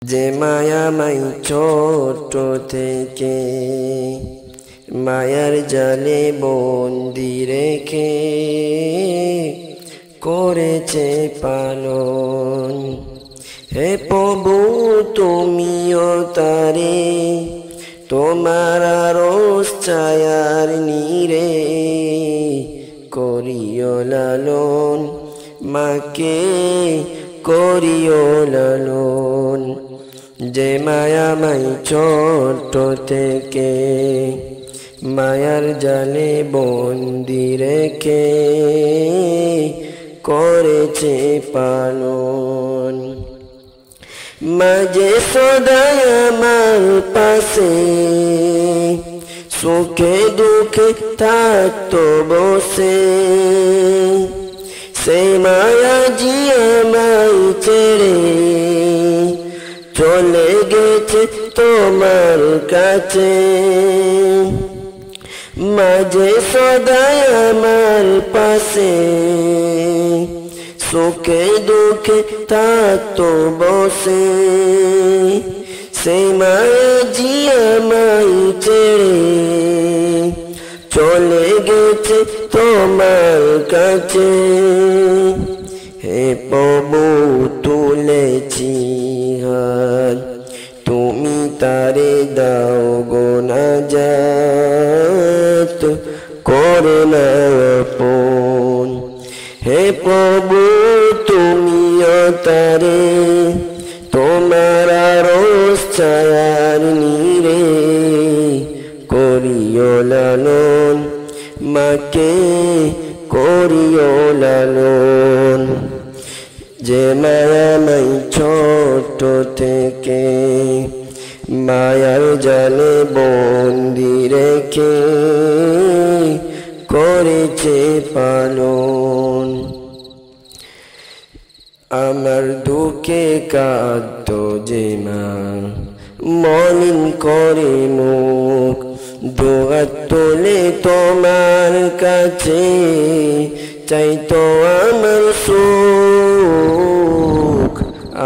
যে মায়াময় ছোট থেকে মায়ার জালে বন্দি রেখে করেছে পালন। হে প্রভু তুমিও তারে তোমার আরশ ছায়ার নীড়ে করিও লালন, মাকে করিও লালন। যে মায়াময় ছোট থেকে মায়ার জালে বন্দি রেখে করেছে পালন। মাঝে সদাই আমার পাশে সুখে দুঃখে থাকতো বসে, সেই মায়া জি আমায় ছেড়ে চলে গেছে তোমার কাছে। মাঝে সদাই আমার পাশে সুখে দুঃখে থাকতো বসে, সেই মায়া জি আমায় ছেড়ে চলে গেছে তোমার কাছে। হে প্রভু তুলেছি হাত, তুমি তারে দাও গো নাজাত, করে না আপন। হে প্রভু তুমিও তারে তোমার আরশ ছায়ার নীড়ে করিও লালন, মাকে করিও লালন। যে মায়াময় ছোট থেকে মায়ার জালে বন্দি রেখে করেছে পালন। আমার দুঃখে কাঁদতো যে মা মলিন করে মুখ, দুহাত তুলে তোমার কাছে চাইতো আমার সুখ।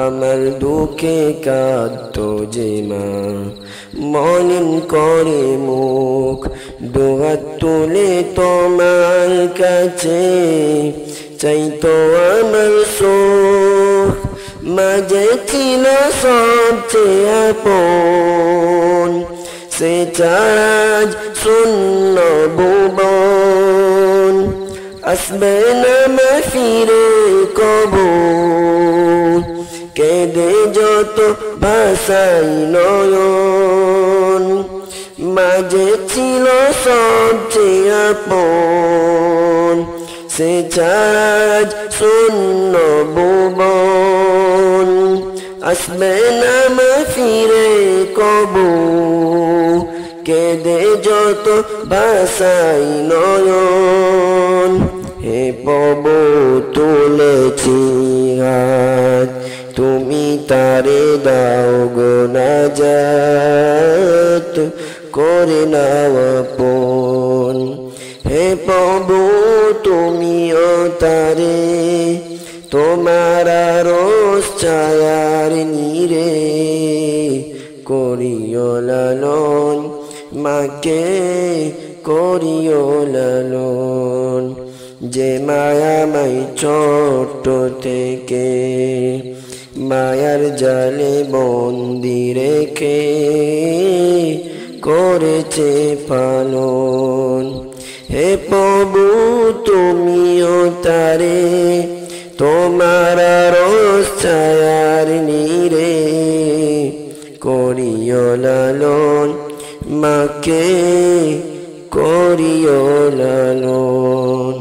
আমার দুঃখে কাঁদতো যে মা মলিন করে মুখ, দুহাত তুলে তোমার কাছে চাইতো আমার সুখ। মাঝে ছিল সবচেয়ে আপন, সে ছাড়া শূন্য ভুবন, আসবে না ফিরে কবু, কেঁদে যত ভাষাই নয়ন। মাঝে ছিল সবচেয়ে আপন, সে ছাড়া শূন্য ভুবন, আসবে না ফিরে কবু, কেঁদে যত ভাষাই নয়ন। হে প্রভু তুলেছি হাত, তুমি তারে দাও গো নাজাত, করে নাও আপন। হে প্রভু তুমিও তারে তোমার আরশ ছায়ার নীড়ে করিও লালন, মাকে করিও লালন। যে মায়াময় ছোট থেকে মায়ার জালে বন্দি রেখে করেছে পালন। হে প্রভু তুমিও তারে তোমার আরশ ছায়ার নীড়ে করিও লালন, মাকে করিও লালন।